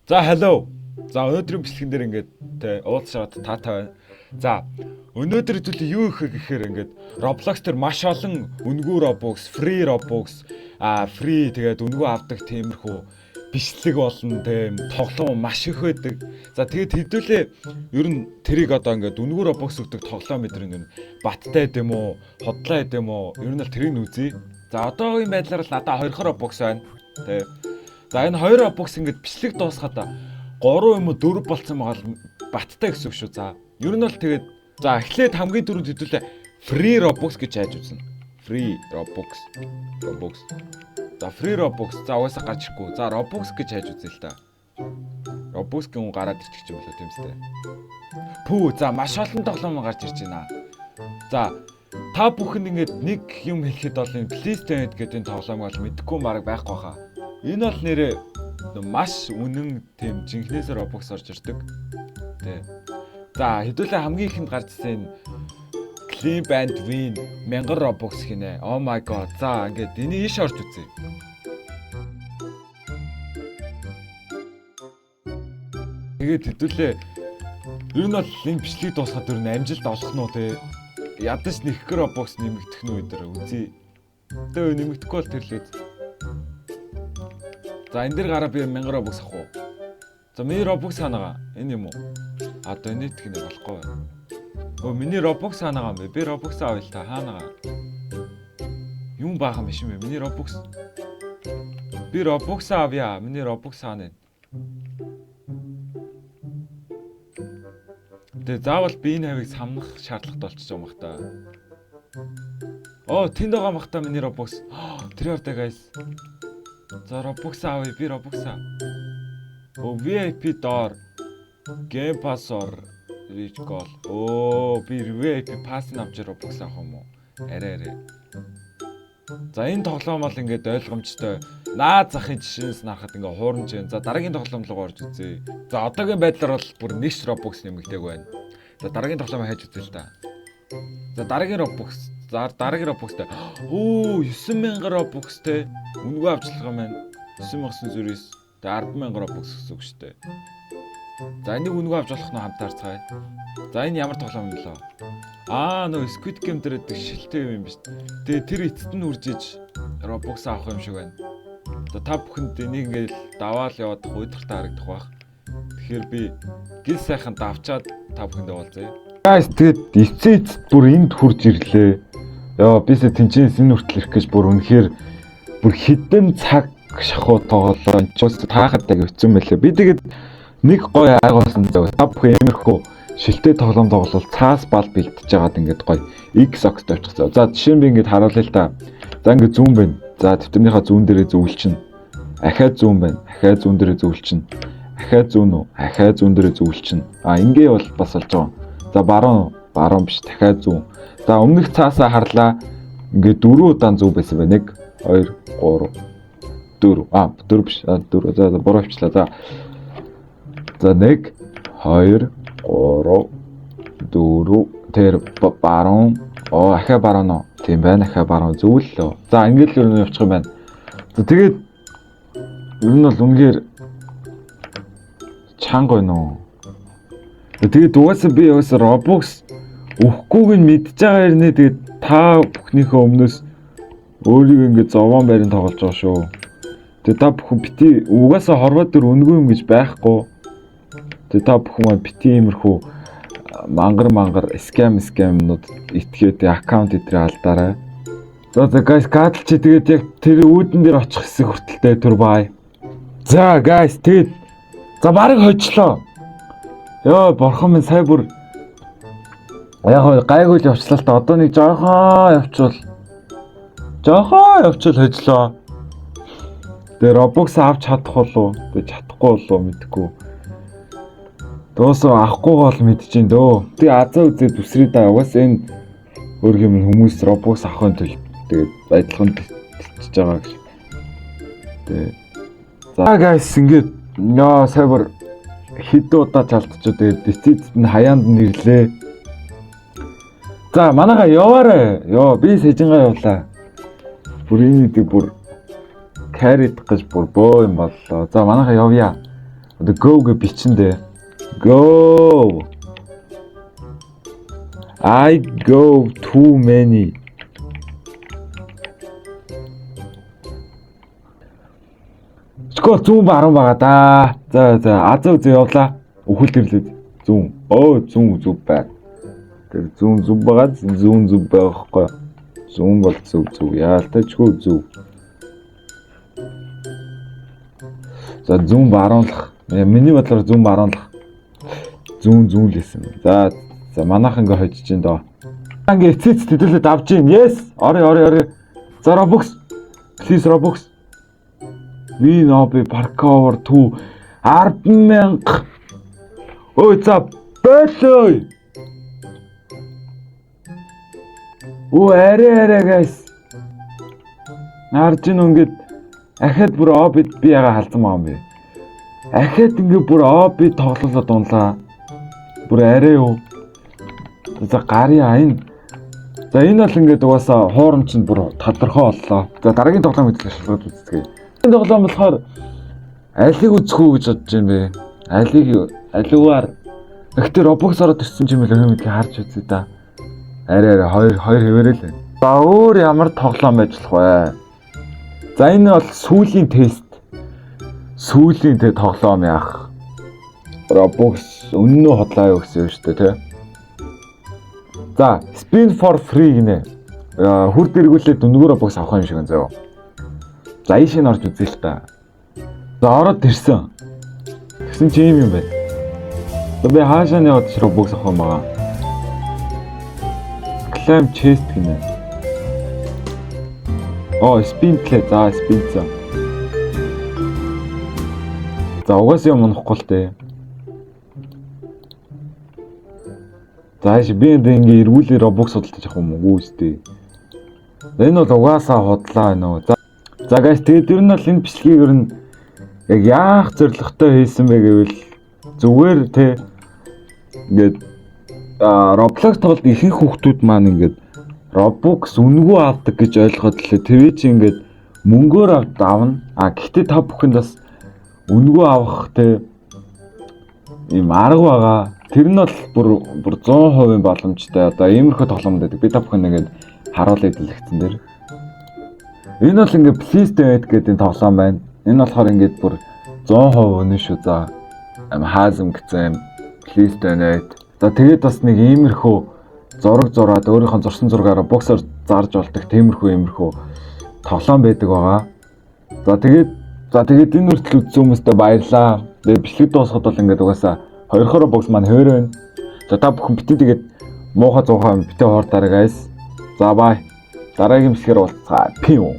За hello. За өнөөдрийн бичлэгэн дээр ингээд тэ уулзаад таатай байна. За өнөөдөр хэдүүлээ юу их гэхээр ингээд Roblox дээр маш олон үнэгүй Robux, free Robux, free тэгээд үнэгүй авдаг тиймэрхүү бичлэг болон тийм тоглоом маш их байдаг. За тэгээд хэдүүлээ ер нь тэрийг одоо ингээд үнэгүй Robux өгдөг тоглоом мэдрэн юм баттай гэдэм үү, хотлоо гэдэм үү, ер нь л тэрийг үзье. За одоогийн байдлаар л надад 2 Robux байна. Тэ. За энэ 2 Robux ингээд бичлэг дуусгаад 3 юм уу 4 болцсон байгаа баттай гэсэн үг шүү. За ер нь бол тэгээд за эхлээд хамгийн түрүүнд хэдүүлээ free Robux гэж хайж үзнэ. Free Robux. За free Robux за угаасаа гарч ирэхгүй. За Robux гэж хайж үзье л та. Robux гэн гараад ирчих юм болоо тийм үстэй. Пүү за маш олон тоглоом гарч ирж байна. За та бүхэн ингээд нэг юм хэлэхэд бол энэ Please Stand гэдэг энэ тоглоомыг бол мэдэхгүй мараг байхгүй хаа. Энэ бол нэрээ маш үнэн тийм жинхнээсээ Robux орж ирдэг. Тэ. За хэдүүлээ хамгийн ихэнд гарч ирсэн Clean Band Win 1000 Robux гинэ. Oh my god. За ингээд энийг ийш орж үзье. Тэгээд хэдүүлээ ер нь бол энэ бичлэг дуусгаад ер нь амжилт олох нь уу те. Ядаж нэг Robux нэмэгдэх нь үү дээр үзье. Тэгээ нэмэгдэхгүй бол тэрлээ. За энэ дэр гараа би 1000 Robux авах уу? За миний Robux хаанаага энэ юм уу? Одоо энэ итгэх нь болохгүй. Өө миний Robux хаанаага юм бэ? Би Robux авъя л та хаанаага. Юм баахан биш юм бэ? Миний Robux. Би Robux авъя. Миний Robux хаана вэ? Тэгээ заавал би энэ хавийг самнах шаардлагатай болчихж байгаа юм бах та. Оо тэнд байгаа мах та миний Robux. Тэр явдаа guys. За Robux авъя би Robux. Оо VIP доор Game Pass-оор reach goal. Оо би VIP pass авч Robux авах юм уу? Арай. За энэ тоглоом бол ингээд ойлгомжтой. Наад захын жишээс нарахад ингээд хуурнж байна. За дараагийн тоглоом руу орж үзье. За одоогийн байдлаар бол бүр нэгш Robux нэмэгдээг байна. За дараагийн тоглоом хайж үзье л та. За дараагийн Robux. За дараагийн Robux-тэй. Оо 9000 Robux-тэй үнэгүй авчлага маань 9909. Тэгээ 100000 Robux гэсэн үг шүү дээ. За энийг үнэгүй авч болох нь хамтаар цаая. За энэ ямар тоглоом юм лөө? Нөө Squid Game дээр дэг шилтэй юм биш. Тэгээ тэр эцэст нь үржиж Robux авах юм шиг байна. За та бүхэнд энийг ингээл даваал яваадах уйдгартай харагдах байх. Тэгэхээр би гэл сайхан давчаад та бүхэндээ уулзъя. Guys тэгээд эцэст бүр энд хурж ирлээ. Яа бисээ тэнцэнс энэ хүртэл ирэх гэж бүр үнэхээр бүр хідэн цаг шахуу тоглоо. Чус таахадтай хэвчэн мэлээ. Би тэгээд нэг гоё айгуулсан зав. Та бүхэн иймэрхүү шилтэй тоглоом тоглол цаас бал бэлдэж байгаад ингээд гоё Xbox-д очихсан. За жишээ нь би ингээд харуулъя л та. За ингээд зүүн байна. За тэмдэгнийхээ зүүн дээрээ зөвлөчнө. Ахаад зүүн байна. Ахаад зүүн дээрээ зөвлөчнө. Ахаад зүүн үү? Ахаад зүүн дээрээ зөвлөчнө. Ингээ бол бас болж байгаа. За баруун биш дахиад зүүн. За өмнөх цаасаа харлаа. Ингээд 4 удаан зөв байсан байна. 1 2 3 4. 4 биш. 4. За буруу хвчлаа. За 1 2 3 4 тэр баруун. Ахаа баруун уу? Тийм байна. Ахаа баруун зөвлөлөө. За ингээд л өрнө явчих юм байна. За тэгээд ер нь бол үнэхээр чанга байна уу? Тэгээд угаасаа би Robux өгөхгүйг нь мэдж байгаа хэрнээ тэгээд та бүхнийхээ өмнөөс өөрийгөө ингээд зовоон байранд тоглож байгаа шүү. Тэгээд та бүхэн бити угаасаа хорвоод дөр үнгүй юм гэж байхгүй. Тэгээд та бүхэн маань бити иймэрхүү мангар скамнууд итгээд аккаунт итрээ алдаарай. За guys гадал чи тэгээд яг тэр үүдэн дээр очих хэсэг хүртэлтэй түр бай. За guys тэгээд за барыг хожлоо. Йоо борхон минь сая бүр яг гайгүй л явчлаа л та одоо нэг жоохон явчвал хожлоо. Тэгээ Robux авч чадах болов. Тэгээ чадахгүй болов мэдэхгүй. Доосоо авахгүй бол мэдчихээн дөө. Тэгээ азаа үзээд үсрээ да. Угаасаа энэ өөр юм хүмүүс Robux авахын тулд тэгээд байдлахын тэлчихэж байгаа гэж. Тэгээ за guys ингээд яа сая хэд удаа чалтчуу тэгээд дисцид нь хаяанд нэрлээ. За манайха яваарэ. Йоо би сэжингаа явлаа. Бүр энэ дээр бүр carry гэж бүр боо юм боллоо. За манайха явъя. Одоо go гэж бичэндээ. Go. I go too many. Скол зүүн баруун байгаа да. За азуу зөө явлаа. Өхөл төрлөө зүүн. Зүүн зүв бай. Тэр зүүн зүв байгаа зүүн зүв байхгүй. Зүүн бол зүв. Яалтайчгүй зүв. За зүүн баруунлах. Миний бодлоор зүүн баруунлах. Зүүн лээсэн. За манайхан ингээ хожиж ин доо. Ингээ эцэц төдөлөд авч ийн. Yes. Ори. За Robux. Please Robux. We Nobi Parkour 2 10,000. Ой за болоо. Арай guys. Нарж ин ингээд ахад бүр обид би яга халдсан маа юм бэ. Ахад ингээ бүр обид тоглолоо дунлаа. Бүр арай юу. За гарья энэ. За энэ бол ингээд угаасаа хуурамч нь бүр тодорхой боллоо. За дараагийн тоглоом мэдлэг шалгаж үзье. Энэ тоглоом болохоор алиг үзэх үү гэж бодож байна бэ? Алигаар ихтэй Robux ороод ирсэн юм байл өнөө мэдлэг харж үзье да. Арай хоёр хэвээрээ л. За өөр ямар тоглоом байж болох вэ? За энэ бол сүүлийн тест. Сүүлийн тоглоом яах. Robux өнөө хотлаа юу гэсэн юм шүү дээ тий. За spin for free гинэ. Хүр дэргүүлээд өнгөөр Robux авах юм шиг байна зөө. За ийш нь орж үзье л та. За ороод ирсэн. Тэгсэн чи юм байна. Би хаашаа яваад Robux авах юм байгаа. Claim chest гинэ. Spin тлээ. За spin цаа. За угаасаа юм унахгүй л дээ. Зааш би ингээ эргүүлээ Robux судалж авах юм уу үстэй. Энэ бол угаасаа хотлаа нөө. За guys тэгээд ер нь бол энэ бичлэгийг ер нь яг яах зорилготой хийсэн бэ гэвэл зүгээр те ингээд Roblox тоглолт ихэнх хүүхдүүд маань ингээд Robux үнэгүй авдаг гэж ойлгоод лээ. Тэр чи ингээд мөнгөөр авна. Гэхдээ та бүхэнд бас үнэгүй авах те ийм арга байгаа. Тэр нь бол бүр 100% боломжтой. Одоо иймэрхүү тоглоомд байдаг. Би та бүхэн ингээд харуулъя дэлгэцэн дээр. Энэ бол ингээд please donate гэдэг тоглоом байна. Энэ болохоор ингээд бүр 100% өнөө шүү. За хаазм гэсэн please donate. За тэгээд бас нэг иймэрхүү зураг зураад өөрийнхөө зурсан зургаараа боксоор зарж болдог тиймэрхүү тоглоом байдаг байгаа. За тэгээд энэ хүртэл үзсэн хүмүүстээ баярлалаа. Тэгээд бичлэг дуусахад бол ингээд угаасаа 2 бокс маань хөөр байна. За та бүхэн битээ тэгээд муухай 100% битээ хуурдаарай guys. За бай. Дараагийн бичлэгээр уулзцаа. Пиу.